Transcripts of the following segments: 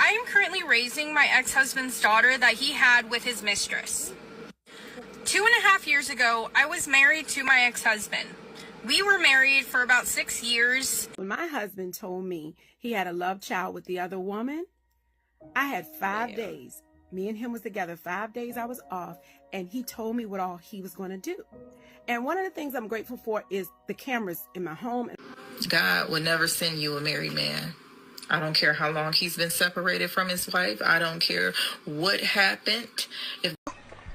I am currently raising my ex-husband's daughter that he had with his mistress. 2.5 years ago, I was married to my ex-husband. We were married for about 6 years. When my husband told me he had a love child with the other woman, I had 5 days. Me and him was together 5 days. I was off, and he told me what all he was going to do. And one of the things I'm grateful for is the cameras in my home. God would never send you a married man. I don't care how long he's been separated from his wife. I don't care what happened.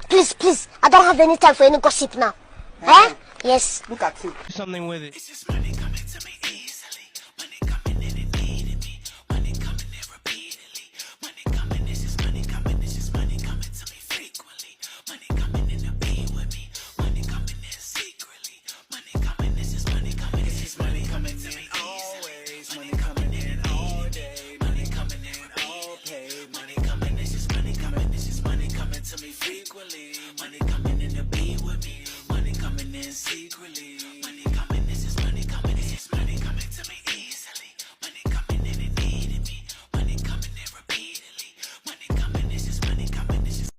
Please, I don't have any time for any gossip now. Huh? Yes. Look at you. Something with it. It's just money coming to me easily. Money coming in and needing me. Money coming in repeatedly. Money coming, it's just money coming. It's just money coming to me frequently. Money coming in to be with me. Money coming in secretly. Money coming, it's just money coming. It's just money coming to me always. Money coming in all day. Money coming in all paid. Money coming, it's just money coming. It's just money coming to me frequently. Money coming in to be with me. Money coming in secretly. Money coming, this is money coming. It's just money coming to me easily. Money coming in and needing me. Money coming in repeatedly. Money coming, this is money coming. This is.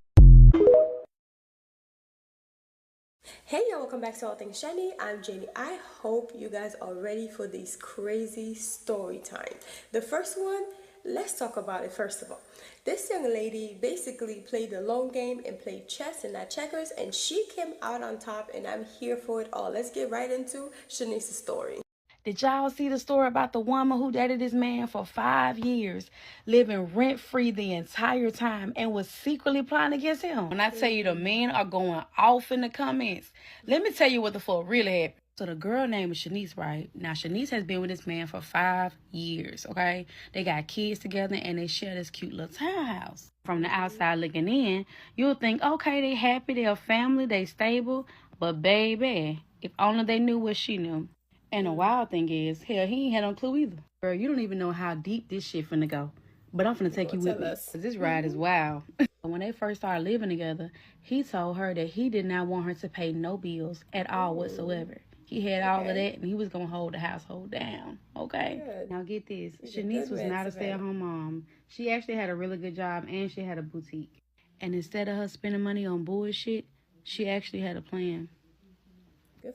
Hey y'all, welcome back to All Things Shiny. I'm Jenny. I hope you guys are ready for these crazy story time. The first one, let's talk about it first of all. This young lady basically played the long game and played chess and not checkers, and she came out on top, and I'm here for it all. Let's get right into Shanice's story. Did y'all see the story about the woman who dated this man for 5 years, living rent-free the entire time, and was secretly plotting against him? When I tell you the men are going off in the comments, let me tell you what the fuck really happened. So the girl name is Shanice, right? Now, Shanice has been with this man for 5 years, okay? They got kids together, and they share this cute little townhouse. From the outside looking in, you'll think, okay, they happy, they're a family, they stable. But baby, if only they knew what she knew. And the wild thing is, hell, he ain't had no clue either. Girl, you don't even know how deep this shit finna go. But I'm finna take you with me. Cause this ride is wild. When they first started living together, he told her that he did not want her to pay no bills at all whatsoever. He had all of that, and he was going to hold the household down, okay? Good. Now get this. Shanice was not a stay-at-home mom. She actually had a really good job, and she had a boutique. And instead of her spending money on bullshit, she actually had a plan.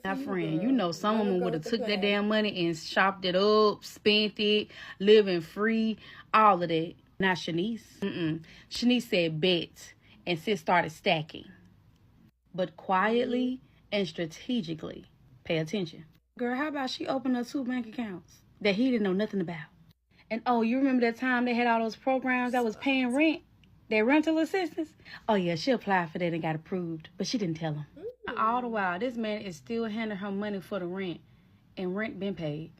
Now, friend, you know some woman would have took that damn money and shopped it up, spent it, living free, all of that. Not Shanice. Shanice said bet, and sis started stacking. But quietly and strategically. Pay attention. Girl, how about she opened up 2 bank accounts that he didn't know nothing about? And oh, you remember that time they had all those programs that was paying rent? Their rental assistance? Oh yeah, she applied for that and got approved, but she didn't tell him. All the while, this man is still handing her money for the rent, and rent been paid.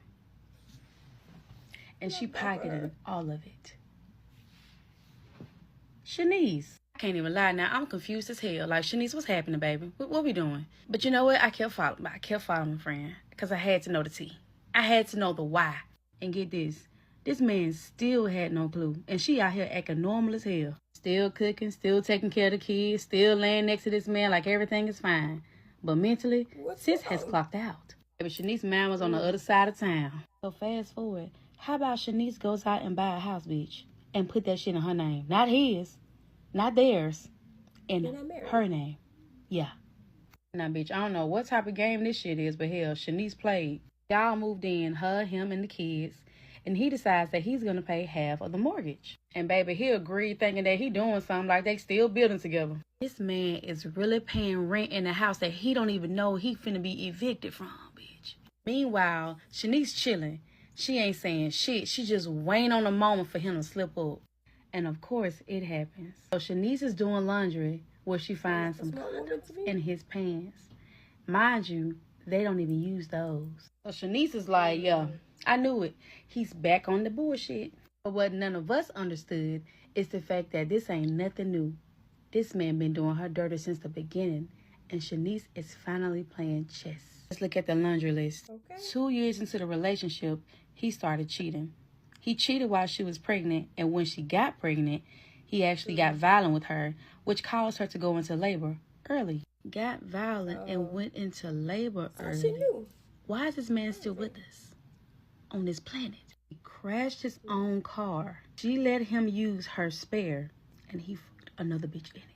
And she pocketed all of it. Shanice. I can't even lie now. I'm confused as hell. Like, Shanice, what's happening, baby? What we doing? But you know what? I kept following, friend. Because I had to know the tea. I had to know the why. And get this. This man still had no clue. And she out here acting normal as hell. Still cooking, still taking care of the kids, still laying next to this man like everything is fine. But mentally, sis has clocked out. Baby, Shanice's man was on the other side of town. So fast forward. How about Shanice goes out and buy a house, bitch? And put that shit in her name. Not his. Not theirs. In her name. Yeah. Now, bitch, I don't know what type of game this shit is, but hell, Shanice played. Y'all moved in, her, him, and the kids. And he decides that he's going to pay half of the mortgage. And baby, he agreed thinking that he doing something like they still building together. This man is really paying rent in a house that he don't even know he finna be evicted from, bitch. Meanwhile, Shanice chilling. She ain't saying shit. She just waiting on a moment for him to slip up. And of course, it happens. So Shanice is doing laundry where she finds some condoms in his pants. Mind you, they don't even use those. So Shanice is like, yeah, I knew it. He's back on the bullshit. But what none of us understood is the fact that this ain't nothing new. This man been doing her dirty since the beginning. And Shanice is finally playing chess. Let's look at the laundry list. Okay. 2 years into the relationship, he started cheating. He cheated while she was pregnant, and when she got pregnant, he actually got violent with her, which caused her to go into labor early. Got violent and went into labor early. Why is this man still with us on this planet? crashed his own car. She let him use her spare, and he fucked another bitch in it.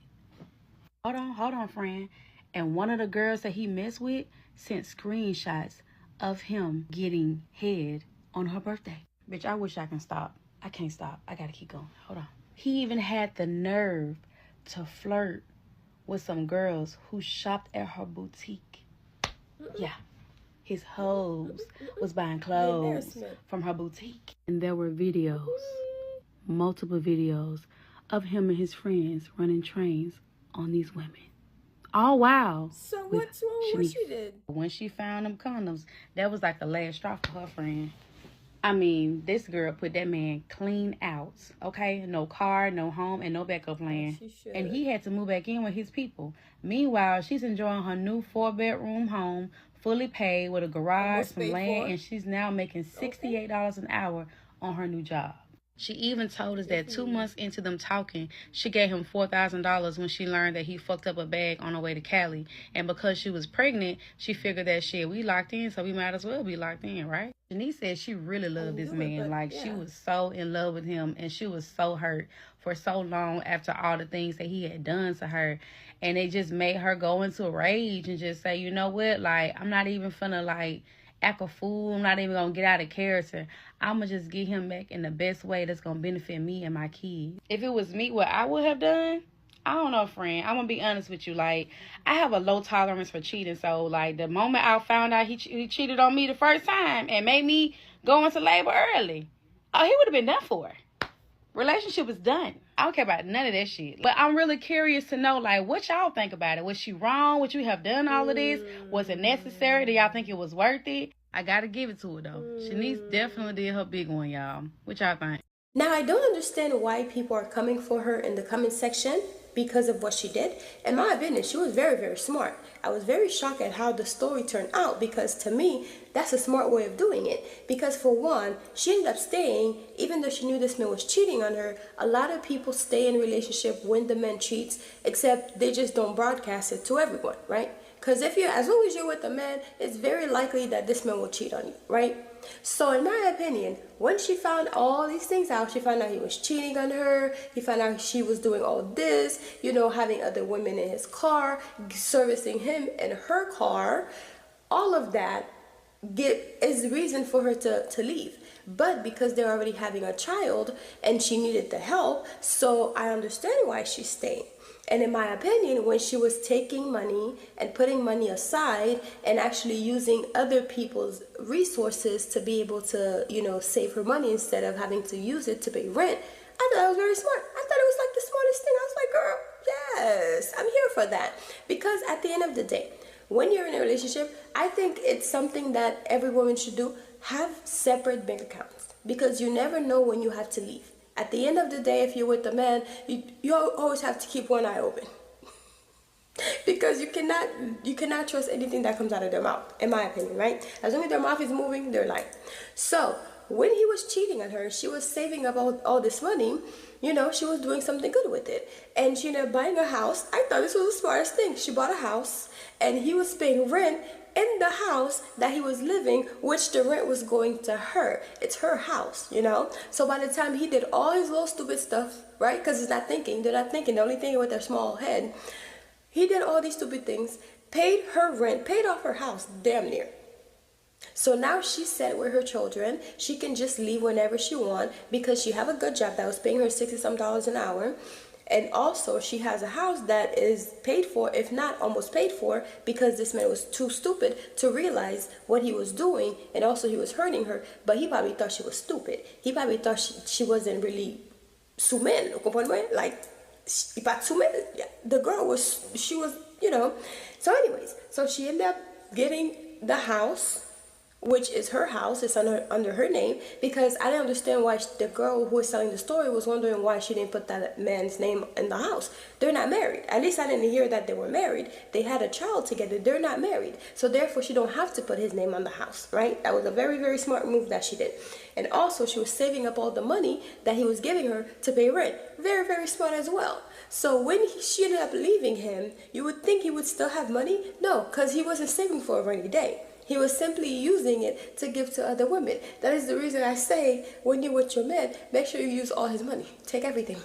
Hold on, friend. And one of the girls that he messed with sent screenshots of him getting head on her birthday. Bitch, I wish I can stop. I can't stop. I gotta keep going. Hold on. He even had the nerve to flirt with some girls who shopped at her boutique. Yeah. His hoes was buying clothes from her boutique. And there were videos, multiple videos, of him and his friends running trains on these women. All wow. So what's wrong with what she did? When she found them condoms, that was like the last straw for her friend. I mean, this girl put that man clean out, okay? No car, no home, and no backup plan. And he had to move back in with his people. Meanwhile, she's enjoying her new 4-bedroom home, fully paid, with a garage, some land, and she's now making $68 an hour on her new job. She even told us that 2 months into them talking, she gave him $4,000 when she learned that he fucked up a bag on her way to Cali. And because she was pregnant, she figured that shit, we locked in, so we might as well be locked in, right? Denise said she really loved this man. Like, she was so in love with him, and she was so hurt for so long after all the things that he had done to her. And it just made her go into a rage and just say, you know what, like, I'm not even finna, like, act a fool. I'm not even gonna get out of character. I'm gonna just get him back in the best way that's gonna benefit me and my kids. If it was me, what I would have done, I don't know, friend. I'm gonna be honest with you. Like, I have a low tolerance for cheating. So, like, the moment I found out he cheated on me the first time and made me go into labor early, oh, he would have been done for. Relationship is done. I don't care about none of that shit. But I'm really curious to know, like, what y'all think about it. Was she wrong? Would you have done all of this? Was it necessary? Do y'all think it was worth it? I gotta give it to her, though. Shanice definitely did her big one, y'all. What y'all think? Now, I don't understand why people are coming for her in the comment section because of what she did. In my opinion, she was very, very smart. I was very shocked at how the story turned out because to me, that's a smart way of doing it. Because for one, she ended up staying, even though she knew this man was cheating on her. A lot of people stay in a relationship when the man cheats, except they just don't broadcast it to everyone, right? Because as long as you're with a man, it's very likely that this man will cheat on you, right? So in my opinion, when she found all these things out, she found out he was cheating on her, he found out she was doing all this, you know, having other women in his car, servicing him in her car, all of that is reason for her to leave. But because they're already having a child and she needed the help, so I understand why she's staying. And in my opinion, when she was taking money and putting money aside and actually using other people's resources to be able to, you know, save her money instead of having to use it to pay rent, I thought that was very smart. I thought it was like the smartest thing. I was like, girl, yes, I'm here for that. Because at the end of the day, when you're in a relationship, I think it's something that every woman should do. Have separate bank accounts because you never know when you have to leave. At the end of the day, if you're with a man, you always have to keep one eye open. Because you cannot trust anything that comes out of their mouth, in my opinion, right? As long as their mouth is moving, they're lying. So when he was cheating on her, she was saving up all this money. You know, she was doing something good with it. And she ended up buying a house. I thought this was the smartest thing. She bought a house and he was paying rent in the house that he was living, which the rent was going to her. It's her house, you know? So by the time he did all his little stupid stuff, right? Because they're not thinking. They're only thinking with their small head. He did all these stupid things, paid her rent, paid off her house, damn near. So now she's set with her children. She can just leave whenever she wants because she have a good job that was paying her $60-some an hour. And also, she has a house that is paid for, if not almost paid for, because this man was too stupid to realize what he was doing. And also, he was hurting her. But he probably thought she was stupid. He probably thought she wasn't really sumen. Like, the girl was, you know. So anyways, so she ended up getting the house, which is her house. It's under her name, because I didn't understand why the girl who was telling the story was wondering why she didn't put that man's name in the house. They're not married. At least I didn't hear that they were married. They had a child together. They're not married. So therefore, she don't have to put his name on the house, right? That was a very, very smart move that she did. And also, she was saving up all the money that he was giving her to pay rent. Very, very smart as well. So when she ended up leaving him, you would think he would still have money. No, because he wasn't saving for a rainy day. He was simply using it to give to other women. That is the reason I say, when you're with your man, make sure you use all his money. Take everything.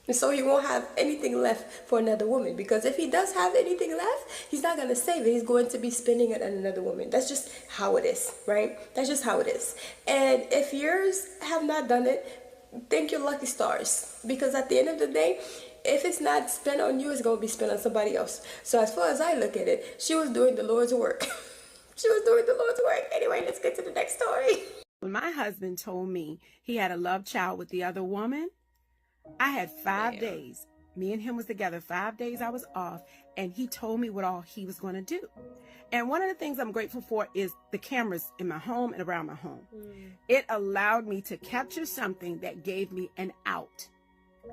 And so he won't have anything left for another woman. Because if he does have anything left, he's not going to save it. He's going to be spending it on another woman. That's just how it is, right? That's just how it is. And if yours have not done it, thank your lucky stars. Because at the end of the day, if it's not spent on you, it's going to be spent on somebody else. So as far as I look at it, she was doing the Lord's work. She was doing the Lord's work. Anyway, let's get to the next story. When my husband told me he had a love child with the other woman, I had 5 days. Me and him was together 5 days. I was off, and he told me what all he was going to do. And one of the things I'm grateful for is the cameras in my home and around my home. It allowed me to capture something that gave me an out.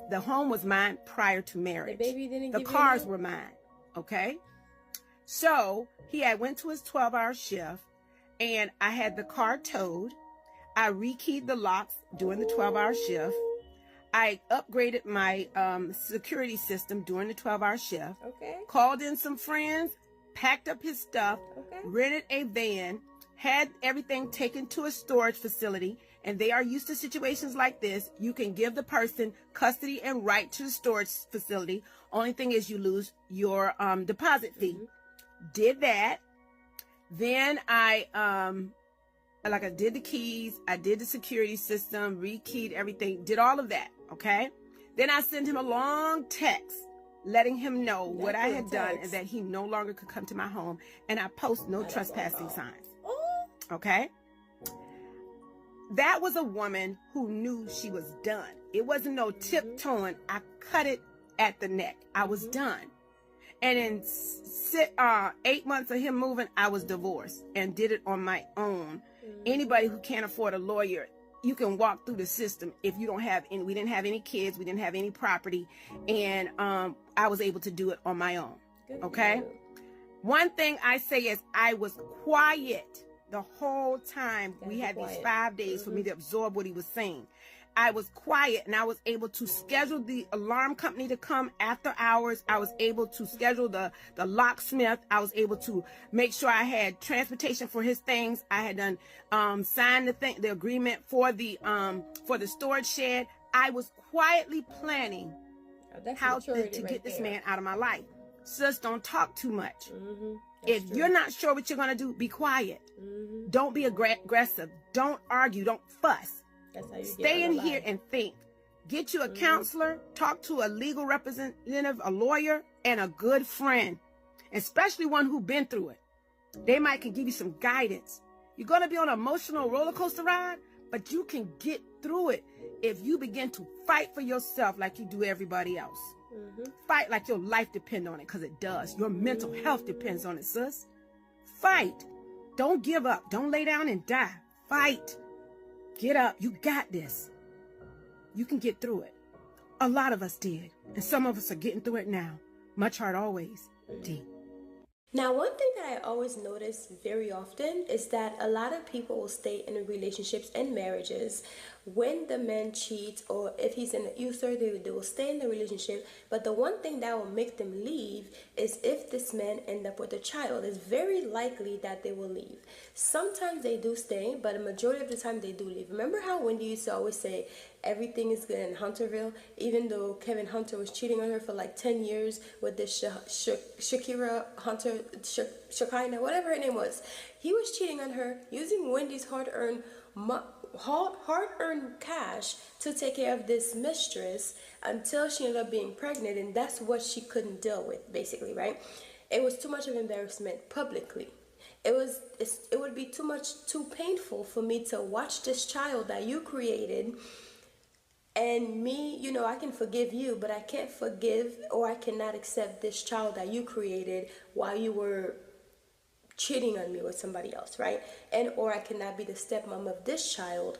The home was mine prior to marriage. The baby didn't The give cars you were mine. Okay. So he had went to his 12-hour shift, and I had the car towed. I rekeyed the locks during the 12-hour shift. I upgraded my security system during the 12-hour shift. Okay. Called in some friends, packed up his stuff, Okay. rented a van, had everything taken to a storage facility, and they are used to situations like this. You can give the person custody and right to the storage facility. Only thing is you lose your deposit fee. Did that. Then I did the keys, I did the security system, rekeyed everything, did all of that, okay? Then I sent him a long text letting him know what I had done and that he no longer could come to my home, and I post no trespassing signs. Okay? That was a woman who knew she was done. It wasn't no tiptoeing. I cut it at the neck. I was done. And in 8 months of him moving, I was divorced and did it on my own. Anybody who can't afford a lawyer, you can walk through the system if you don't have any. We didn't have any kids. We didn't have any property. And I was able to do it on my own. Okay? One thing I say is I was quiet the whole time. We had these 5 days for me to absorb what he was saying. I was quiet, and I was able to schedule the alarm company to come after hours. I was able to schedule the locksmith. I was able to make sure I had transportation for his things. I had done signed the agreement for the storage shed. I was quietly planning how to get this man out of my life. Sis, don't talk too much. If you're not sure what you're gonna do, be quiet. Don't be aggressive. Don't argue. Don't fuss. Stay in here and think. Get you a counselor, talk to a legal representative, a lawyer, and a good friend, especially one who's been through it. They might can give you some guidance. You're going to be on an emotional roller coaster ride, but you can get through it if you begin to fight for yourself like you do everybody else. Fight like your life depends on it, because it does. Your mental health depends on it, sis. Fight. Don't give up. Don't lay down and die. Fight. Get up. You got this. You can get through it. A lot of us did. And some of us are getting through it now. Much heart always. D. Now, one thing that I always notice very often is that a lot of people will stay in relationships and marriages when the man cheats, or if he's an abuser, they will stay in the relationship. But the one thing that will make them leave is if this man end up with a child. It's very likely that they will leave. Sometimes they do stay, but a majority of the time they do leave. Remember how Wendy used to always say everything is good in Hunterville, even though Kevin Hunter was cheating on her for like 10 years with this Shakira Hunter, Shekinah, whatever her name was. He was cheating on her using Wendy's hard-earned cash to take care of this mistress until she ended up being pregnant, and that's what she couldn't deal with, basically, right? It was too much of embarrassment publicly. It would be too painful for me to watch this child that you created, and me, I can forgive you, but I can't forgive, or I cannot accept this child that you created while you were cheating on me with somebody else, right? Or I cannot be the stepmom of this child,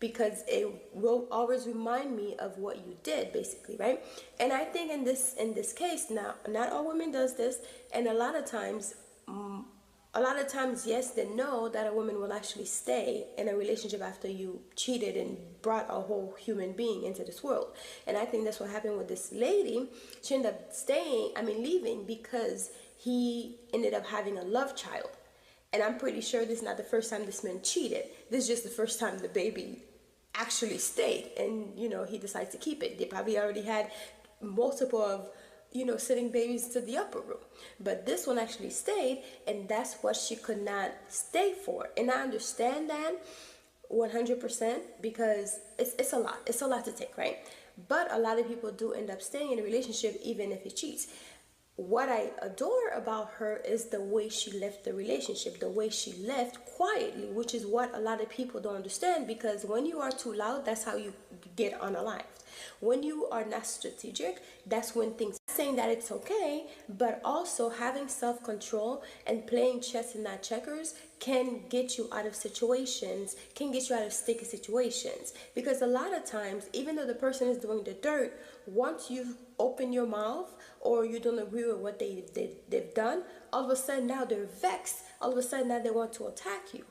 because it will always remind me of what you did, basically, right? And I think in this case, now, not all women does this, and a lot of times, yes, they know that a woman will actually stay in a relationship after you cheated and brought a whole human being into this world. And I think that's what happened with this lady. She ended up leaving because he ended up having a love child. And I'm pretty sure this is not the first time this man cheated. This is just the first time the baby actually stayed, and he decides to keep it. They probably already had multiple of sitting babies to the upper room, but this one actually stayed, and that's what she could not stay for. And I understand that 100%, because it's a lot to take, right? But a lot of people do end up staying in a relationship even if he cheats. What I adore about her is the way she left the relationship, the way she left quietly, which is what a lot of people don't understand, because when you are too loud, that's how you get unalived. When you are not strategic, that's when things, saying that it's okay, but also having self-control and playing chess and not checkers can get you out of situations, can get you out of sticky situations. Because a lot of times, even though the person is doing the dirt, once you open your mouth or you don't agree with what they've done, all of a sudden now they're vexed. All of a sudden now they want to attack you,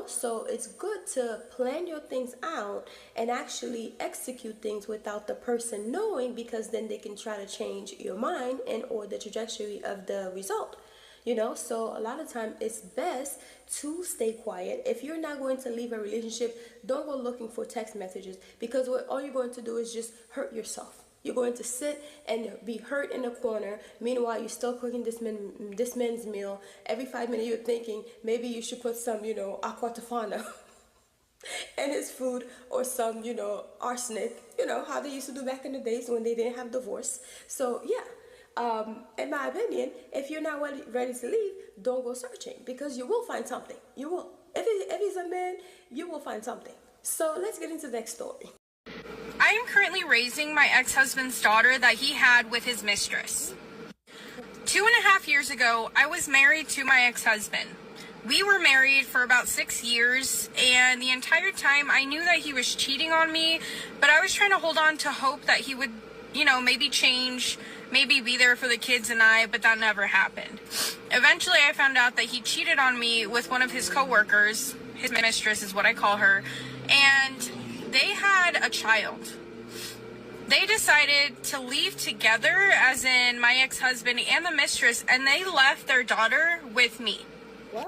So it's good to plan your things out and actually execute things without the person knowing, because then they can try to change your mind and or the trajectory of the result. So a lot of time it's best to stay quiet. If you're not going to leave a relationship, don't go looking for text messages, because what all you're going to do is just hurt yourself. You're going to sit and be hurt in a corner. Meanwhile, you're still cooking this man's meal. Every 5 minutes, you're thinking maybe you should put some, aqua tofana in his food, or some, arsenic. How they used to do back in the days when they didn't have divorce. So yeah, in my opinion, if you're not ready to leave, don't go searching, because you will find something. You will. If he's a man, you will find something. So let's get into the next story. I am currently raising my ex-husband's daughter that he had with his mistress. 2.5 years ago, I was married to my ex-husband. We were married for about 6 years, and the entire time I knew that he was cheating on me, but I was trying to hold on to hope that he would, maybe change, maybe be there for the kids and I, but that never happened. Eventually, I found out that he cheated on me with one of his coworkers. His mistress is what I call her, and they had a child. They decided to leave together, as in my ex-husband and the mistress, and they left their daughter with me. What?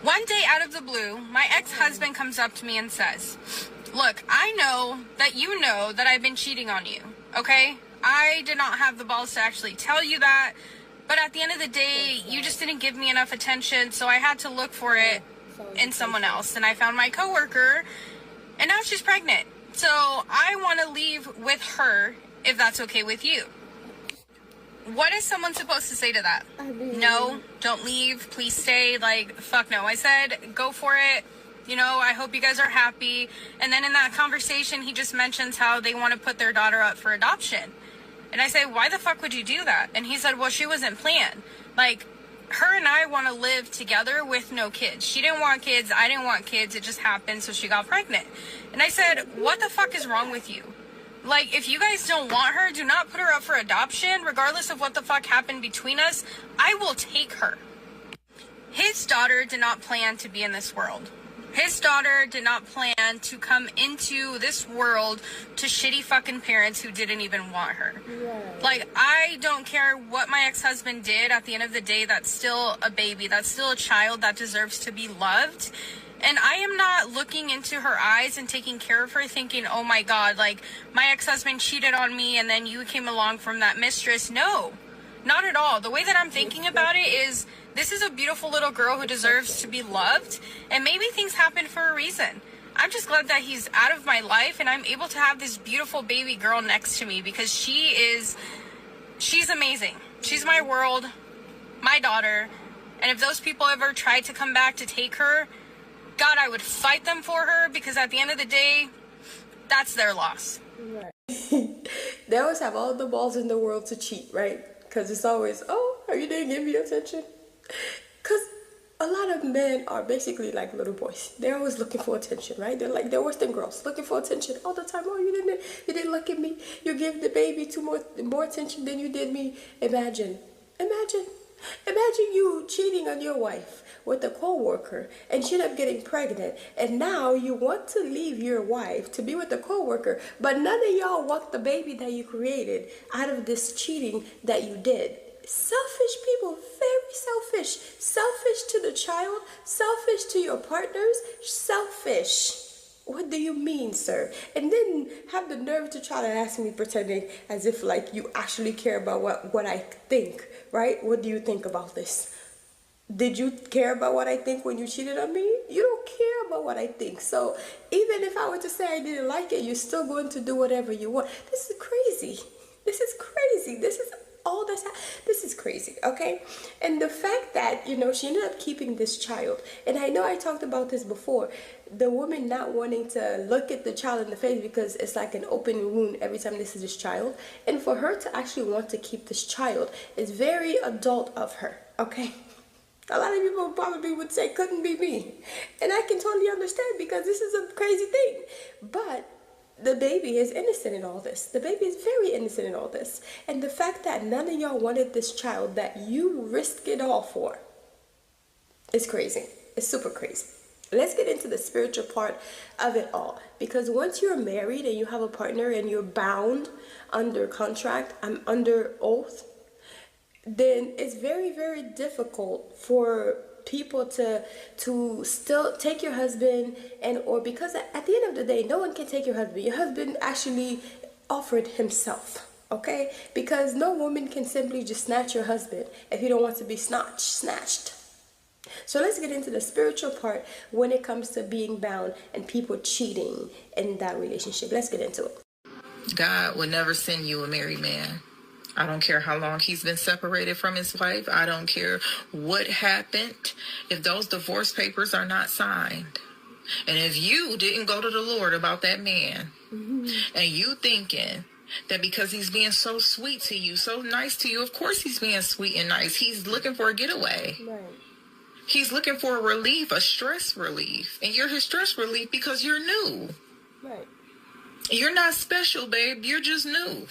One day, out of the blue, my ex-husband comes up to me and says, "Look, I know that I've been cheating on you, okay? I did not have the balls to actually tell you that, but at the end of the day, you just didn't give me enough attention, so I had to look for it in someone else, and I found my coworker, and now she's pregnant. So I want to leave with her, if that's okay with you." What is someone supposed to say to that? No, don't leave, please stay. Fuck no. I said, go for it. I hope you guys are happy. And then in that conversation, he just mentions how they want to put their daughter up for adoption. And I say, why the fuck would you do that? And he said, well, she wasn't planned. Her and I want to live together with no kids. She didn't want kids. I didn't want kids. It just happened, so she got pregnant. And I said, what the fuck is wrong with you? If you guys don't want her, do not put her up for adoption. Regardless of what the fuck happened between us, I will take her. His daughter did not plan to be in this world. His daughter did not plan to come into this world to shitty fucking parents who didn't even want her. Yeah. I don't care what my ex-husband did. At the end of the day, that's still a baby. That's still a child that deserves to be loved. And I am not looking into her eyes and taking care of her thinking, oh my God, my ex-husband cheated on me and then you came along from that mistress. No, not at all. The way that I'm thinking about it is, this is a beautiful little girl who deserves to be loved, and maybe things happen for a reason. I'm just glad that he's out of my life and I'm able to have this beautiful baby girl next to me, because she's amazing. She's my world, my daughter. And if those people ever tried to come back to take her, God, I would fight them for her, because at the end of the day, that's their loss. Right. They always have all the balls in the world to cheat, right? Because it's always, oh, you didn't give me attention. Because a lot of men are basically like little boys. They're always looking for attention, right? They're worse than girls, looking for attention all the time. Oh, you didn't look at me. You give the baby more attention than you did me. Imagine you cheating on your wife with a co-worker, and she ended up getting pregnant, and now you want to leave your wife to be with a co-worker, but none of y'all want the baby that you created out of this cheating that you did. Selfish people, very selfish. Selfish to the child, selfish to your partners, selfish. What do you mean, sir? And then have the nerve to try to ask me, pretending as if like you actually care about what I think, right? What do you think about this? Did you care about what I think when you cheated on me? You don't care about what I think. So even if I were to say I didn't like it, you're still going to do whatever you want. This is crazy. This is crazy. This is all this is crazy, okay? And the fact that, you know, she ended up keeping this child, and I know I talked about this before, the woman not wanting to look at the child in the face because it's like an open wound every time this is his child, and for her to actually want to keep this child is very adult of her, okay? A lot of people probably would say couldn't be me, and I can totally understand because this is a crazy thing, but the baby is innocent in all this. The baby is very innocent in all this. And the fact that none of y'all wanted this child that you risked it all for is crazy. It's super crazy. Let's get into the spiritual part of it all. Because once you're married and you have a partner and you're bound under contract, under oath, then it's very, very difficult for people to still take your husband, and or because at the end of the day, no one can take your husband. Your husband actually offered himself, okay? Because no woman can simply just snatch your husband if you don't want to be snatched. So let's get into the spiritual part when it comes to being bound and people cheating in that relationship. Let's get into it. God would never send you a married man. I don't care how long he's been separated from his wife. I don't care what happened. If those divorce papers are not signed, and if you didn't go to the Lord about that man, and you thinking that because he's being so sweet to you, so nice to you, of course he's being sweet and nice. He's looking for a getaway. Right. He's looking for a relief, a stress relief. And you're his stress relief because you're new. Right. You're not special, babe. You're just new.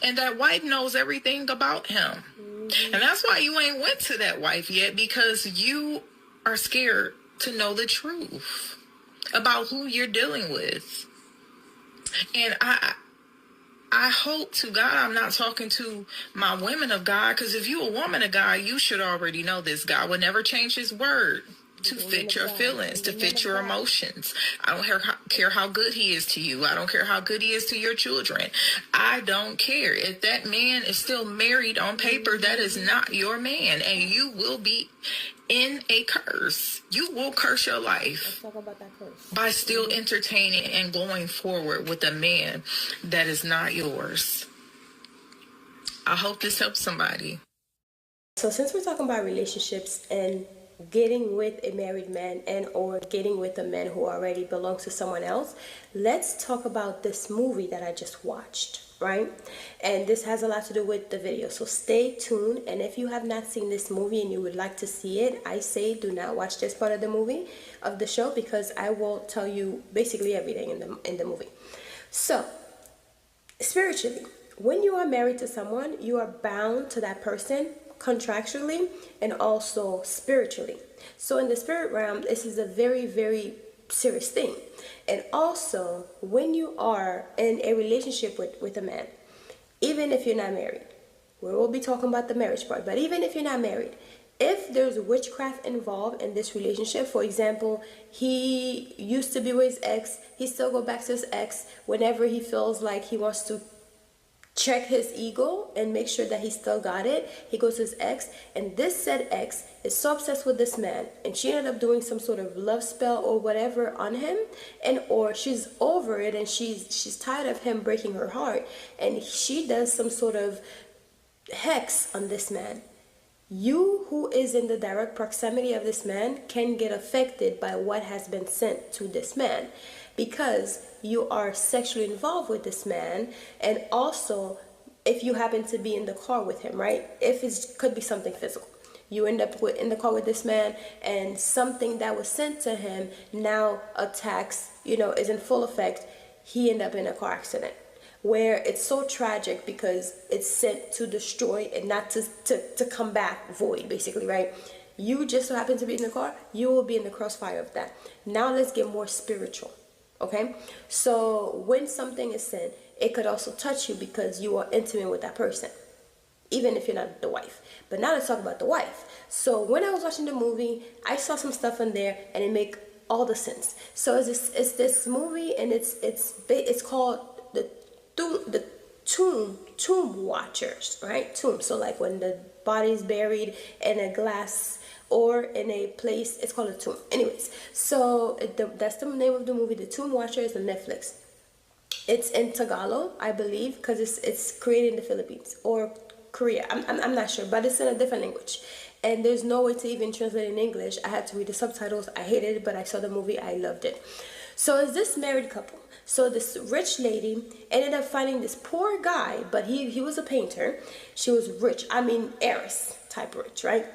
And that wife knows everything about him. And that's why you ain't went to that wife yet, because you are scared to know the truth about who you're dealing with. And I hope to God I'm not talking to my women of God, because if you're a woman of God, you should already know this. God would never change his word to fit your feelings, to fit your emotions. I don't care how good he is to you. I don't care how good he is to your children. I don't care. If that man is still married on paper, that is not your man, and you will be in a curse. You will curse your life. Let's talk about that first. By still entertaining and going forward with a man that is not yours. I hope this helps somebody. So since we're talking about relationships and getting with a married man and or getting with a man who already belongs to someone else, let's talk about this movie that I just watched, right? And this has a lot to do with the video, so stay tuned. And if you have not seen this movie and you would like to see it, I say do not watch this part of the movie, of the show, because I will tell you basically everything in the movie. So spiritually, when you are married to someone, you are bound to that person contractually and also spiritually. So in the spirit realm, this is a very, very serious thing. And also, when you are in a relationship with a man, even if you're not married, we will be talking about the marriage part, but even if you're not married, if there's witchcraft involved in this relationship, for example, he used to be with his ex, he still go back to his ex whenever he feels like he wants to check his ego and make sure that he still got it, he goes to his ex, and this said ex is so obsessed with this man, and she ended up doing some sort of love spell or whatever on him, and or she's over it and she's tired of him breaking her heart, and she does some sort of hex on this man. You, who is in the direct proximity of this man, can get affected by what has been sent to this man, because you are sexually involved with this man. And also, if you happen to be in the car with him, right? If it could be something physical, you end up in the car with this man, and something that was sent to him now attacks, is in full effect. He ended up in a car accident where it's so tragic because it's sent to destroy and not to come back void, basically, right? You just so happen to be in the car, you will be in the crossfire of that. Now let's get more spiritual. Okay, so when something is sent, it could also touch you because you are intimate with that person. even if you're not the wife. But now let's talk about the wife. So when I was watching the movie, I saw some stuff in there, and it make all the sense. So it's this movie, and it's called the tomb watchers, right? Tomb. So like when the body's buried in a glass or in a place, it's called a tomb. Anyways, so that's the name of the movie, The Tomb Watchers, on Netflix. It's in Tagalog, I believe, because it's created in the Philippines or Korea. I'm not sure, but it's in a different language. And there's no way to even translate in English. I had to read the subtitles. I hated it, but I saw the movie. I loved it. So it's this married couple. So this rich lady ended up finding this poor guy, but he was a painter. She was rich. I mean, heiress type rich, right?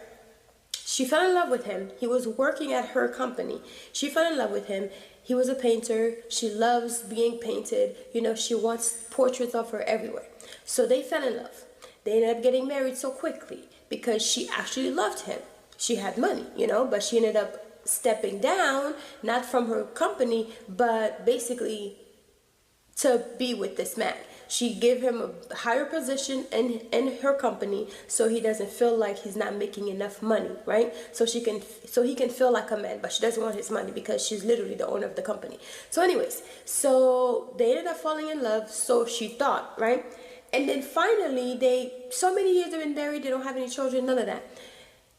She fell in love with him. He was working at her company. She fell in love with him. He was a painter. She loves being painted. You know, she wants portraits of her everywhere. So they fell in love. They ended up getting married so quickly because she actually loved him. She had money, you know, but she ended up stepping down, not from her company, but basically to be with this man. She gave him a higher position in her company, so he doesn't feel like he's not making enough money, right? So he can feel like a man, but she doesn't want his money because she's literally the owner of the company. So anyways, so they ended up falling in love, so she thought, right? And then finally, so many years they've been married, they don't have any children, none of that.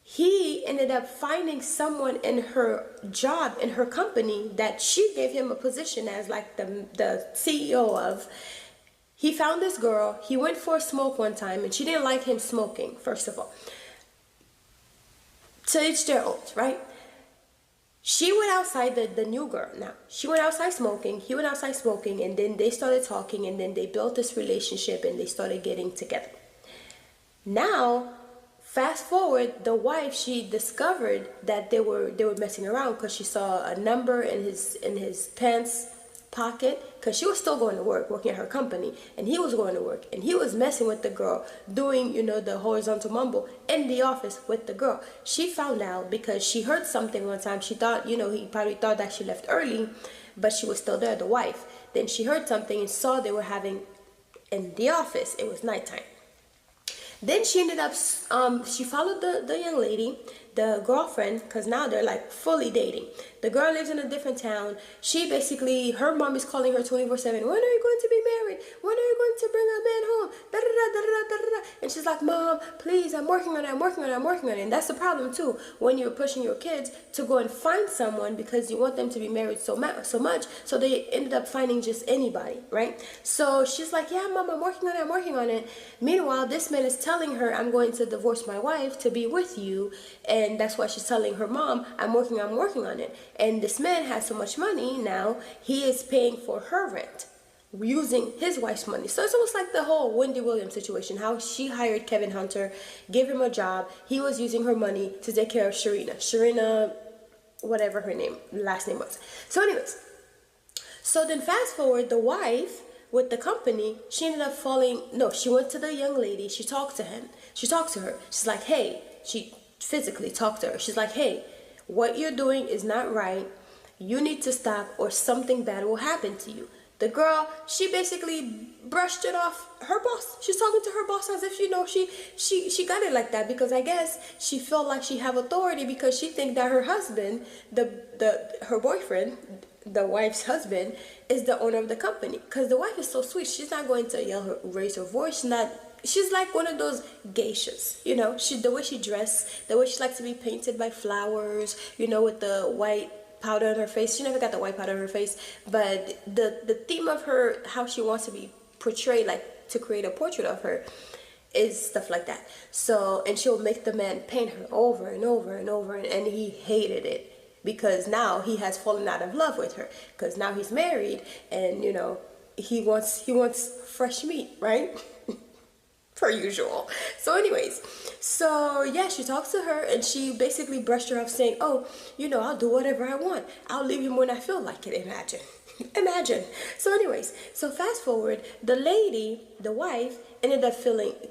He ended up finding someone in her job, in her company, that she gave him a position as like the CEO of. He found this girl. He went for a smoke one time, and she didn't like him smoking, first of all. To each their own, right? She went outside, the new girl now. She went outside smoking, he went outside smoking, and then they started talking, and then they built this relationship, and they started getting together. Now, fast forward, the wife, she discovered that they were messing around because she saw a number in his pants pocket, because she was still going to work, working at her company, and he was going to work, and he was messing with the girl, doing, you know, the horizontal mumble in the office with the girl. She found out because she heard something one time. She thought, you know, he probably thought that she left early, but she was still there, the wife. Then she heard something and saw they were having in the office. It was nighttime. Then she ended up, she followed the young lady, the girlfriend, because now they're like fully dating. The girl lives in a different town. She basically, her mom is calling her 24/7. When are you going to be married? When are you going to bring a man home? Da, da, da, da, da, da, da. And she's like, Mom, please, I'm working on it, I'm working on it, I'm working on it. And that's the problem too, when you're pushing your kids to go and find someone because you want them to be married so much. So they ended up finding just anybody, right? So she's like, yeah, Mom, I'm working on it, I'm working on it. Meanwhile, this man is telling her, I'm going to divorce my wife to be with you. And that's why she's telling her mom, I'm working on it. And this man has so much money now, he is paying for her rent using his wife's money. So it's almost like the whole Wendy Williams situation, how she hired Kevin Hunter, gave him a job. He was using her money to take care of Sharina, whatever her last name was. So anyways, so then fast forward, the wife with the company, she ended up she went to the young lady, she talked to her. She's like, hey, she physically talked to her. She's like, hey, what you're doing is not right. You need to stop or something bad will happen to you. The girl, she basically brushed it off her boss. She's talking to her boss as if, you know, she got it like that because I guess she felt like she have authority because she think that her husband, her boyfriend, the wife's husband, is the owner of the company. Because the wife is so sweet. She's not going to raise her voice. She's like one of those geishas, you know, the way she dressed, the way she likes to be painted by flowers, you know, with the white powder on her face. She never got the white powder on her face, but the theme of her, how she wants to be portrayed, like to create a portrait of her, is stuff like that. So, and she'll make the man paint her over and over and over, and he hated it because now he has fallen out of love with her because now he's married and, you know, he wants fresh meat, right? Per usual. So anyways, so yeah, she talks to her and she basically brushed her off saying, oh, you know, I'll do whatever I want. I'll leave him when I feel like it. Imagine. So anyways, so fast forward, the lady, the wife, ended up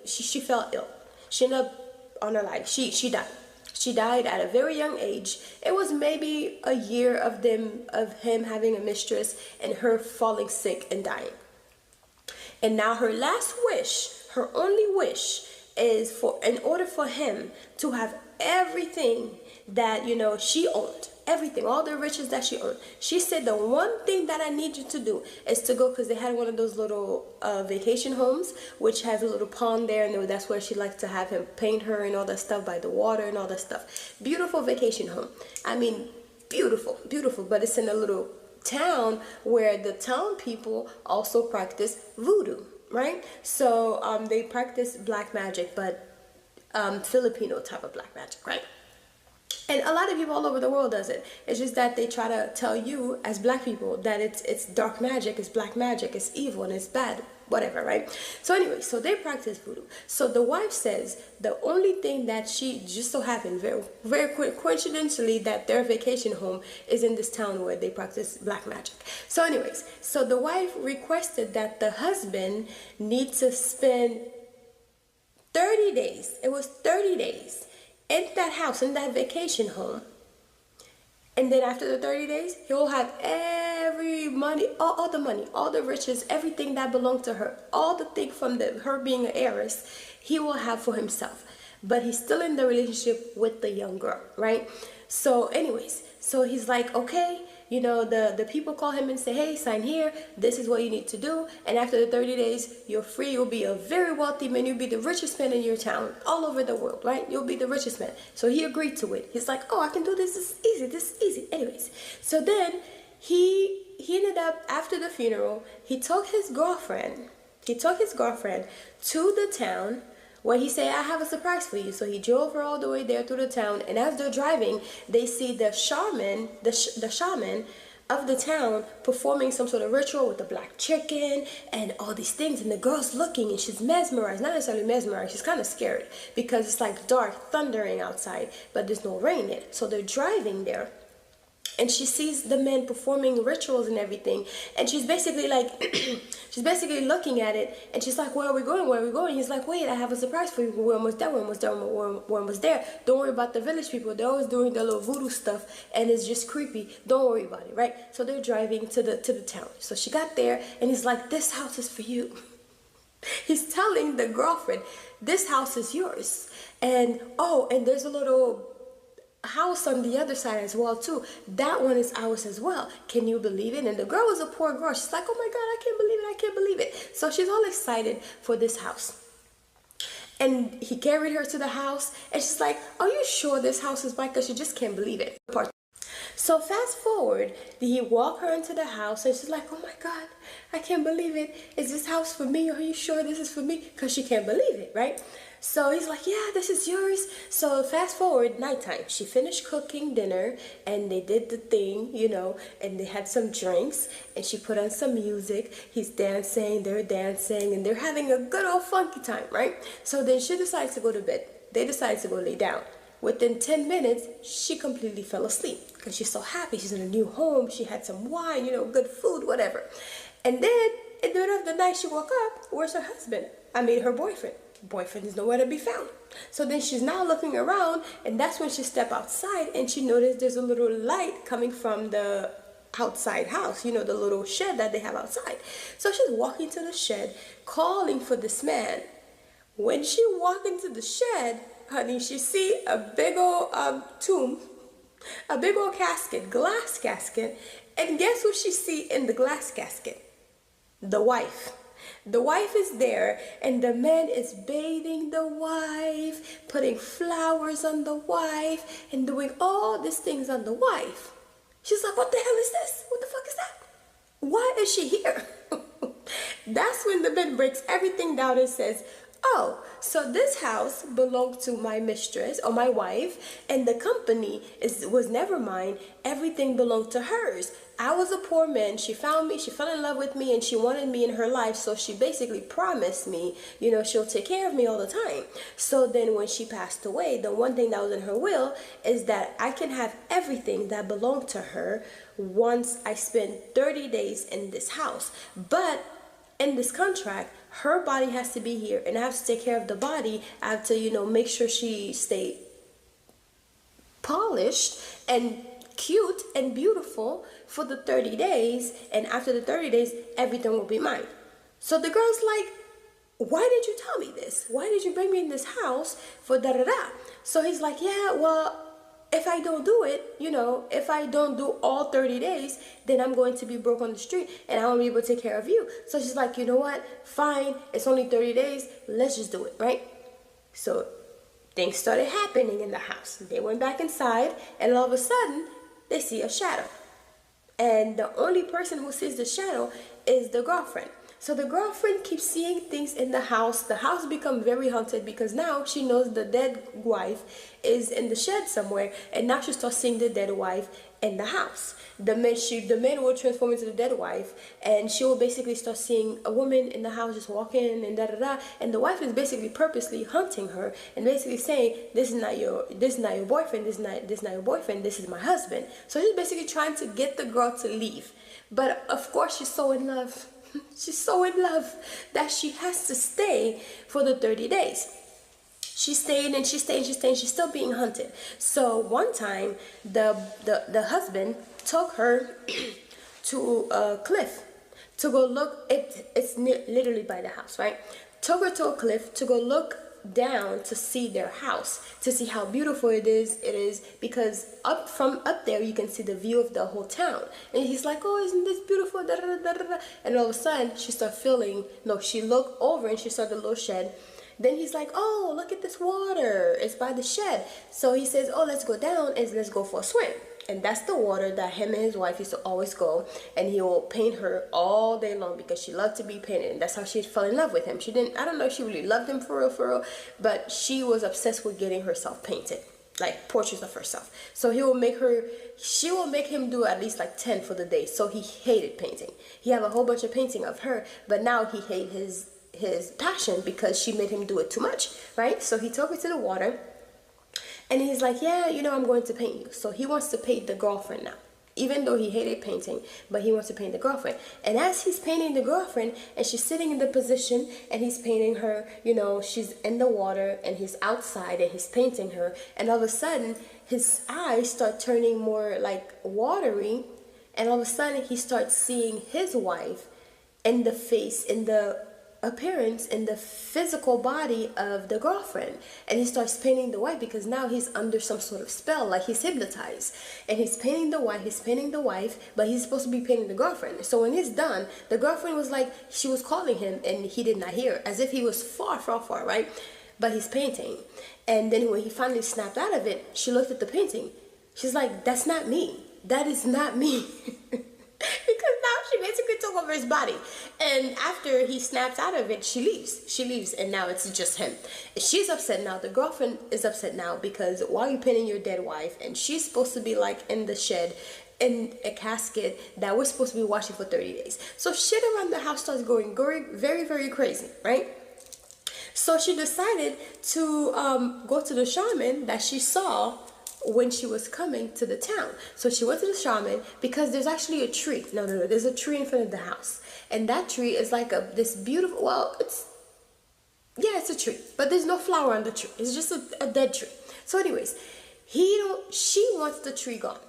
she fell ill. She ended up on her life. She died. She died at a very young age. It was maybe a year of him having a mistress and her falling sick and dying. And now her last wish, her only wish, is for, in order for him to have everything that, you know, she owned, everything, all the riches that she owned, she said the one thing that I need you to do is to go, because they had one of those little vacation homes which has a little pond there, and that's where she liked to have him paint her and all that stuff by the water and all that stuff. Beautiful vacation home. I mean, beautiful, beautiful. But it's in a little town where the town people also practice voodoo, right? So they practice black magic, but Filipino type of black magic, right? And a lot of people all over the world does it. It's just that they try to tell you as black people that it's dark magic, it's black magic, it's evil and it's bad, whatever, right? So anyway, so they practice voodoo. So the wife says the only thing that she just so happened, very coincidentally, that their vacation home is in this town where they practice black magic. So anyways, so the wife requested that the husband need to spend 30 days. It was 30 days in that house, in that vacation home. And then after the 30 days, he will have every money, all the money, all the riches, everything that belonged to her, all the thing from her being an heiress, he will have for himself. But he's still in the relationship with the young girl, right? So anyways, so he's like, okay, you know, the people call him and say, hey, sign here, this is what you need to do, and after the 30 days, you're free, you'll be a very wealthy man, you'll be the richest man in your town, all over the world, right? You'll be the richest man. So he agreed to it. He's like, oh, I can do this, this is easy. Anyways, so then he ended up, after the funeral, he took his girlfriend to the town, where he said, I have a surprise for you. So he drove her all the way there through the town, and as they're driving, they see the shaman, the shaman of the town performing some sort of ritual with the black chicken and all these things, and the girl's looking and she's mesmerized, not necessarily mesmerized, she's kind of scared because it's like dark, thundering outside, but there's no rain yet. So they're driving there, and she sees the men performing rituals and everything, and she's basically like, she's basically looking at it, and she's like, where are we going? He's like, wait, I have a surprise for you. We're almost there. Don't worry about the village people. They're always doing their little voodoo stuff, and it's just creepy. Don't worry about it, right? So they're driving to the town. So she got there, and he's like, this house is for you. He's telling the girlfriend, this house is yours. And, oh, and there's a little house on the other side as well too. That one is ours as well. Can you believe it? And the girl was a poor girl. She's like, oh my God, I can't believe it. So she's all excited for this house. And he carried her to the house, and she's like, are you sure this house is mine? Because she just can't believe it. So fast forward, he walked her into the house, and she's like, oh my God, I can't believe it. Is this house for me? Are you sure this is for me? Because she can't believe it, right? So he's like, yeah, this is yours. So fast forward, nighttime. She finished cooking dinner, and they did the thing, you know, and they had some drinks, and she put on some music. He's dancing, they're dancing, and they're having a good old funky time, right? So then she decides to go to bed. They decide to go lay down. Within 10 minutes, she completely fell asleep because she's so happy. She's in a new home. She had some wine, you know, good food, whatever. And then in the middle of the night, she woke up. Where's her husband? I mean, her boyfriend. Boyfriend is nowhere to be found. So then she's now looking around, and that's when she stepped outside, and she noticed there's a little light coming from the outside house, you know, the little shed that they have outside. So she's walking to the shed, calling for this man. When she walked into the shed, honey, she see a big old tomb, a big old casket, glass casket, and guess what she see in the glass casket? The wife. The wife is there, and the man is bathing the wife, putting flowers on the wife, and doing all these things on the wife. She's like, what the hell is this? What the fuck is that? Why is she here? That's when the man breaks everything down and says, oh, so this house belonged to my mistress or my wife, and the company was never mine. Everything belonged to hers. I was a poor man. She found me, she fell in love with me, and she wanted me in her life. So she basically promised me, you know, she'll take care of me all the time. So then when she passed away, the one thing that was in her will is that I can have everything that belonged to her once I spend 30 days in this house. But in this contract, her body has to be here, and I have to take care of the body. I have to, you know, make sure she stay polished and cute and beautiful for the 30 days, and after the 30 days, everything will be mine. So the girl's like, why did you tell me this? Why did you bring me in this house for da da da? So he's like, yeah, well, if I don't do it, if I don't do all 30 days, then I'm going to be broke on the street and I won't be able to take care of you. So she's like, you know what? Fine. It's only 30 days. Let's just do it, right? So things started happening in the house. They went back inside and all of a sudden they see a shadow. And the only person who sees the shadow is the girlfriend. So the girlfriend keeps seeing things in the house. The house becomes very haunted because now she knows the dead wife is in the shed somewhere, and now she starts seeing the dead wife in the house. The man will transform into the dead wife, and she will basically start seeing a woman in the house just walking and da da da. And the wife is basically purposely hunting her and basically saying, "This is not your boyfriend. This is not your boyfriend. This is my husband." So she's basically trying to get the girl to leave, but of course she's so in love. She's so in love that she has to stay for the 30 days. She's staying and she's staying. She's still being hunted. So one time, the husband took her to a cliff to go look. It's literally by the house, right? Took her to a cliff to go look down to see their house, to see how beautiful it is. Because from up there you can see the view of the whole town. And he's like, "Oh, isn't this beautiful?" Da, da, da, da, da. And all of a sudden she looked over and she saw the little shed. Then he's like, "Oh, look at this water, it's by the shed." So he says, "Oh, let's go down and let's go for a swim." And that's the water that him and his wife used to always go. And he will paint her all day long because she loved to be painted. And that's how she fell in love with him. I don't know if she really loved him for real, but she was obsessed with getting herself painted, like portraits of herself. So she will make him do at least like 10 for the day. So he hated painting. He had a whole bunch of painting of her, but now he hated his passion because she made him do it too much, right? So he took her to the water. And he's like, "Yeah, I'm going to paint you." So he wants to paint the girlfriend now. Even though he hated painting, but he wants to paint the girlfriend. And as he's painting the girlfriend, and she's sitting in the position, and he's painting her, she's in the water, and he's outside, and he's painting her. And all of a sudden, his eyes start turning more like watery. And all of a sudden, he starts seeing his wife in the face, in the appearance, in the physical body of the girlfriend. And he starts painting the wife because now he's under some sort of spell, like he's hypnotized. And he's painting the wife, but he's supposed to be painting the girlfriend. So when he's done, the girlfriend was like, she was calling him and he did not hear, as if he was far, right? But he's painting. And then when he finally snapped out of it, she looked at the painting. She's like, "That's not me. That is not me." Because now she basically took over his body. And after he snaps out of it, she leaves, and now it's just him. She's upset now. The girlfriend is upset now because why are you pinning your dead wife? And she's supposed to be like in the shed in a casket that we're supposed to be watching for 30 days. So shit around the house starts going very, very crazy, right? So she decided to go to the shaman that she saw when she was coming to the town. So she went to the shaman because there's actually a tree. No, there's a tree in front of the house. And that tree is like this beautiful, it's a tree, but there's no flower on the tree. It's just a dead tree. So anyways, she wants the tree gone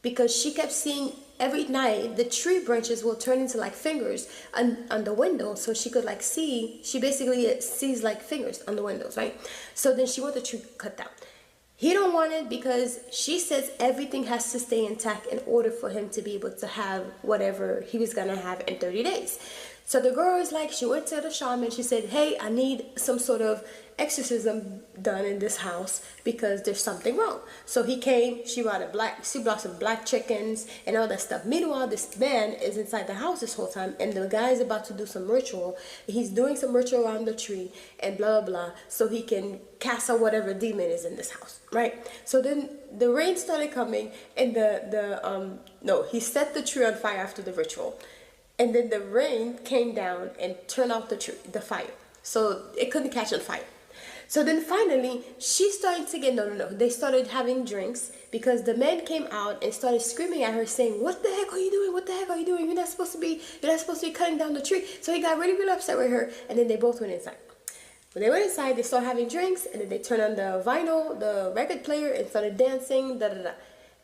because she kept seeing every night the tree branches will turn into like fingers on the window. So she could she basically sees like fingers on the windows, right? So then she wants the tree cut down. He don't want it because she says everything has to stay intact in order for him to be able to have whatever he was going to have in 30 days. So the girl is like, she went to the shaman. She said, "Hey, I need some sort of exorcism done in this house because there's something wrong." So he came, she brought some black chickens and all that stuff. Meanwhile, this man is inside the house this whole time, and the guy is about to do some ritual. He's doing some ritual around the tree and blah, blah, blah, so he can cast out whatever demon is in this house, right? So then the rain started coming, and he set the tree on fire after the ritual. And then the rain came down and turned off the fire. So it couldn't catch on fire. So then finally, she started to get, they started having drinks because the man came out and started screaming at her saying, "What the heck are you doing? What the heck are you doing? You're not supposed to be cutting down the tree." So he got really, really upset with her, and then they both went inside. When they went inside, they started having drinks, and then they turned on the record player, and started dancing,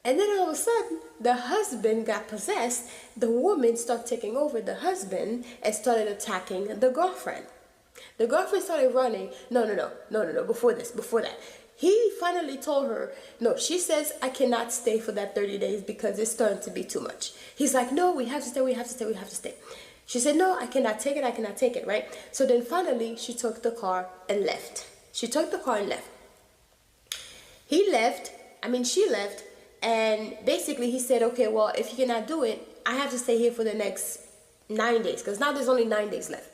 And then all of a sudden, the husband got possessed. The woman started taking over the husband and started attacking the girlfriend. The girlfriend started running. No. Before that. He finally told her, no, she says, I cannot stay for that 30 days because it's starting to be too much. He's like, no, we have to stay. She said, no, I cannot take it, right? So then finally, she took the car and left. She left, and basically he said, okay, well, if you cannot do it, I have to stay here for the next 9 days, because now there's only 9 days left.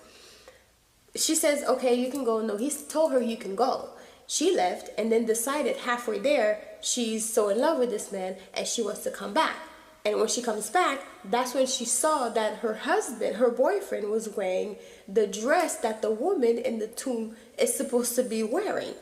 She says, okay, you can go. No, he told her you can go. She left and then decided halfway there, she's so in love with this man and she wants to come back. And when she comes back, that's when she saw that her husband, her boyfriend, was wearing the dress that the woman in the tomb is supposed to be wearing.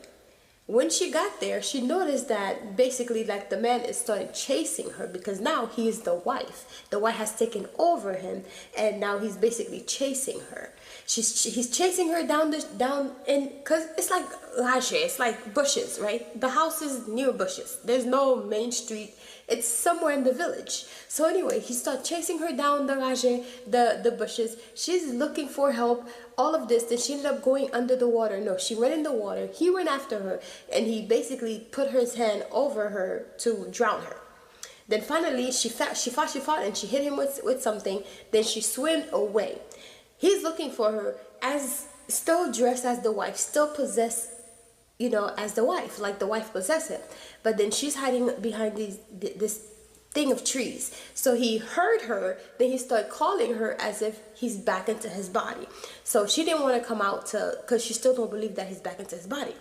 When she got there, she noticed that basically like the man is starting chasing her, because now he is the wife. The wife has taken over him and now he's basically chasing her. He's chasing her down because it's like Laje, it's like bushes, right? The house is near bushes. There's no main street. It's somewhere in the village. So anyway, he starts chasing her down the Laje, the bushes. She's looking for help, all of this. Then she ended up going under the water. No, she went in the water. He went after her and he basically put his hand over her to drown her. Then finally she fought and she hit him with something. Then she swam away. He's looking for her, as still dressed as the wife, still possessed, as the wife, like the wife possessed him. But then she's hiding behind this thing of trees. So he heard her, then he started calling her as if he's back into his body. So she didn't want to come out because she still don't believe that he's back into his body.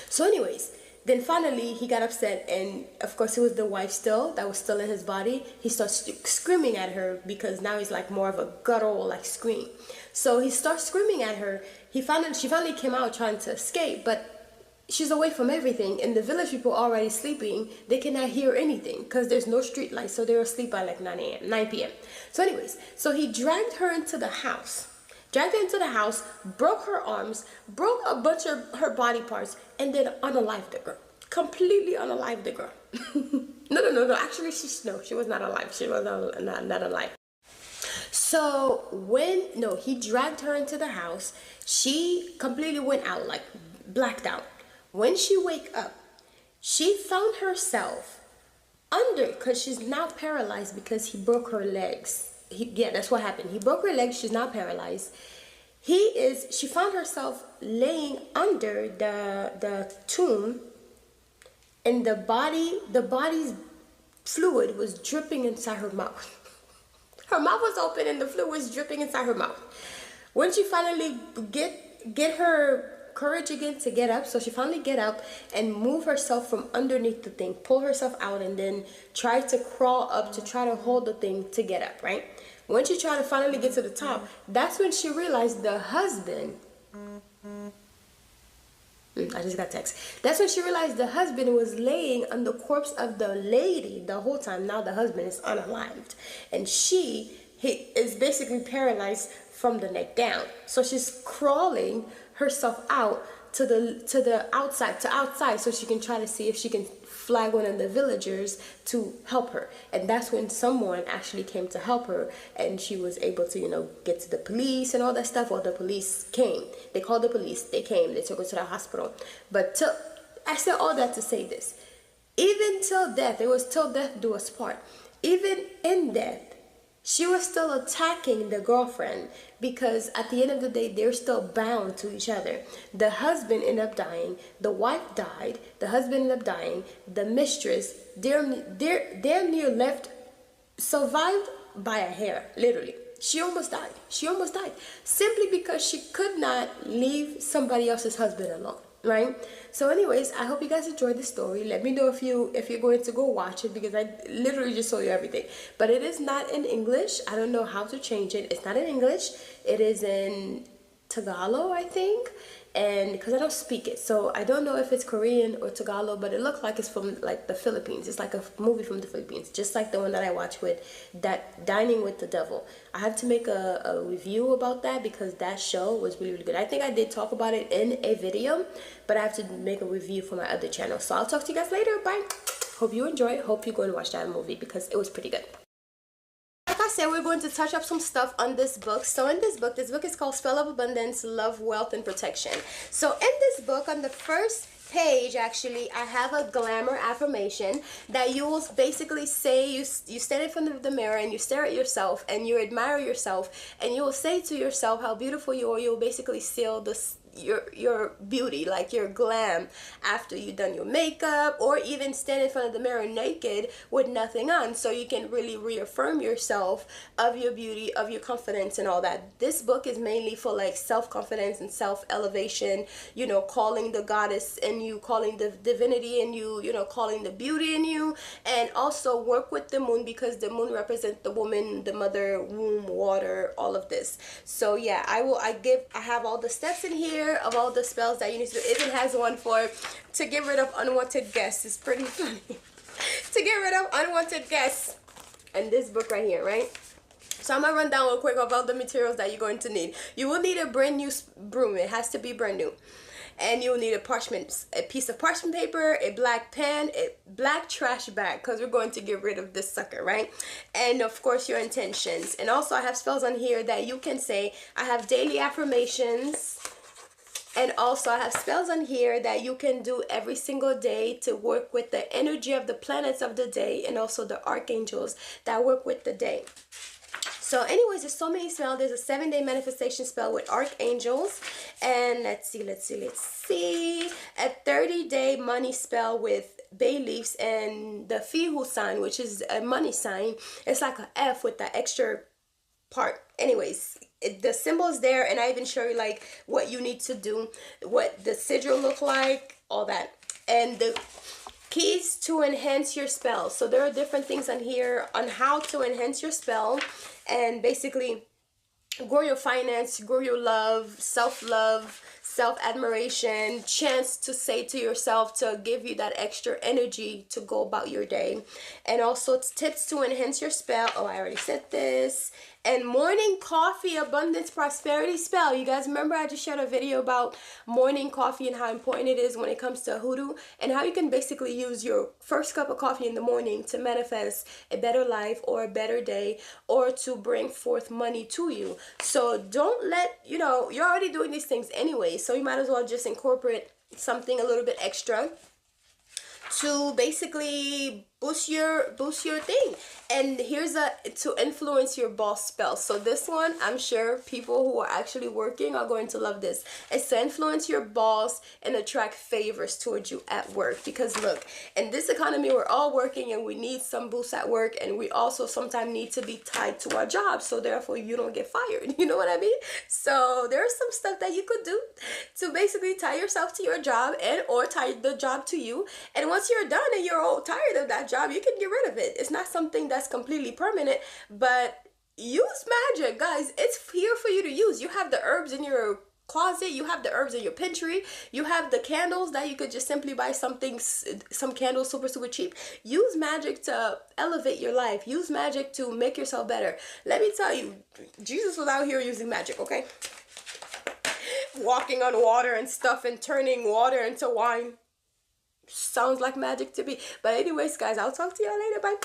So anyways, then finally he got upset, and of course it was the wife that was still in his body. He starts screaming at her because now he's like more of a guttural like scream. So he starts screaming at her. She finally came out trying to escape, but she's away from everything, and the village people are already sleeping. They cannot hear anything because there's no street light, so they're asleep by like 9 p.m. So anyways, so he dragged her into the house. Broke her arms, broke a bunch of her body parts, and then unalived the girl. Completely unalived the girl. No. Actually, she was not alive. She was not alive. So he dragged her into the house. She completely went out, like blacked out. When she wake up, she found herself because she's now paralyzed because he broke her legs. That's what happened. He broke her legs. She's now paralyzed. She found herself laying under the tomb, and the body's fluid was dripping inside her mouth. Her mouth was open and the fluid was dripping inside her mouth. When she finally get her courage again to get up, so she finally get up and move herself from underneath the thing, pull herself out, and then try to crawl up to try to hold the thing to get up, right? When she tried to finally get to the top, that's when she realized the husband... I just got text. That's when she realized the husband was laying on the corpse of the lady the whole time. Now the husband is unalived. And he is basically paralyzed from the neck down. So she's crawling herself out to the outside so she can try to see if she can flag one of the villagers to help her. And that's when someone actually came to help her, and she was able to get to the police and all that stuff. Well, the police came. They called the police. They came. They took her to the hospital. But I said all that to say this: even till death, it was till death do us part. Even in death, she was still attacking the girlfriend, because at the end of the day, they're still bound to each other. The husband ended up dying. The wife died. The husband ended up dying. The mistress, damn near survived by a hair, literally. She almost died. Simply because she could not leave somebody else's husband alone, right? So anyways, I hope you guys enjoyed the story. Let me know if you're going to go watch it, because I literally just told you everything. But it is not in English. I don't know how to change it. It's not in English. It is in Tagalog, I think. And because I don't speak it, so I don't know if it's Korean or Tagalog, but it looks like it's from like the Philippines. It's like a movie from the Philippines, just like the one that I watched with that Dining with the Devil. I have to make a review about that, because that show was really, really good. I think I did talk about it in a video, but I have to make a review for my other channel. So I'll talk to you guys later. Bye. Hope you enjoy. Hope you go and watch that movie, because it was pretty good. I said, we're going to touch up some stuff on this book. So in this book is called Spell of Abundance, Love, Wealth, and Protection. So in this book, on the first page, actually, I have a glamour affirmation that you will basically say, you stand in front of the mirror and you stare at yourself and you admire yourself and you will say to yourself how beautiful you are. You'll basically seal this your beauty, like your glam, after you've done your makeup, or even stand in front of the mirror naked with nothing on, so you can really reaffirm yourself of your beauty, of your confidence, and all that. This book is mainly for like self-confidence and self-elevation, you know, calling the goddess in you, calling the divinity in you, you know, calling the beauty in you. And also work with the moon, because the moon represents the woman, the mother, womb, water, all of this. So yeah, I have all the steps in here of all the spells that you need to do. It even has one to get rid of unwanted guests. It's pretty funny. To get rid of unwanted guests. And this book right here, right? So I'm gonna run down real quick of all the materials that you're going to need. You will need a brand new broom. It has to be brand new. And you'll need a piece of parchment paper, a black pen, a black trash bag, because we're going to get rid of this sucker, right? And of course your intentions. And also I have spells on here that you can say. I have daily affirmations. And also I have spells on here that you can do every single day to work with the energy of the planets of the day, and also the archangels that work with the day. So anyways, there's so many spells. There's a 7-day manifestation spell with archangels. And let's see. A 30-day money spell with bay leaves and the Fihu sign, which is a money sign. It's like an F with that extra part. Anyways, the symbol's there, and I even show you like what you need to do, what the sigil look like, all that. And the keys to enhance your spell. So there are different things on here on how to enhance your spell and basically grow your finance, grow your love, self-love, self-admiration, chance to say to yourself to give you that extra energy to go about your day. And also tips to enhance your spell. Oh, I already said this. And morning coffee abundance prosperity spell. You guys remember I just shared a video about morning coffee and how important it is when it comes to hoodoo, and how you can basically use your first cup of coffee in the morning to manifest a better life or a better day, or to bring forth money to you. So don't let, you know, you're already doing these things anyway, so you might as well just incorporate something a little bit extra to basically boost your thing. And here's to influence your boss spell. So this one, I'm sure people who are actually working are going to love this. It's to influence your boss and attract favors towards you at work. Because look, in this economy, we're all working and we need some boost at work, and we also sometimes need to be tied to our job, so therefore you don't get fired. You know what I mean? So there's some stuff that you could do to basically tie yourself to your job, and or tie the job to you. And once you're done and you're all tired of that job, you can get rid of it. It's not something that's completely permanent, but use magic, guys. It's here for you to use. You have the herbs in your closet, you have the herbs in your pantry, you have the candles that you could just simply buy some candles super cheap. Use magic to elevate your life. Use magic to make yourself better. Let me tell you, Jesus was out here using magic, okay? Walking on water and stuff and turning water into wine. Sounds like magic to me. But anyways, guys, I'll talk to y'all later. Bye.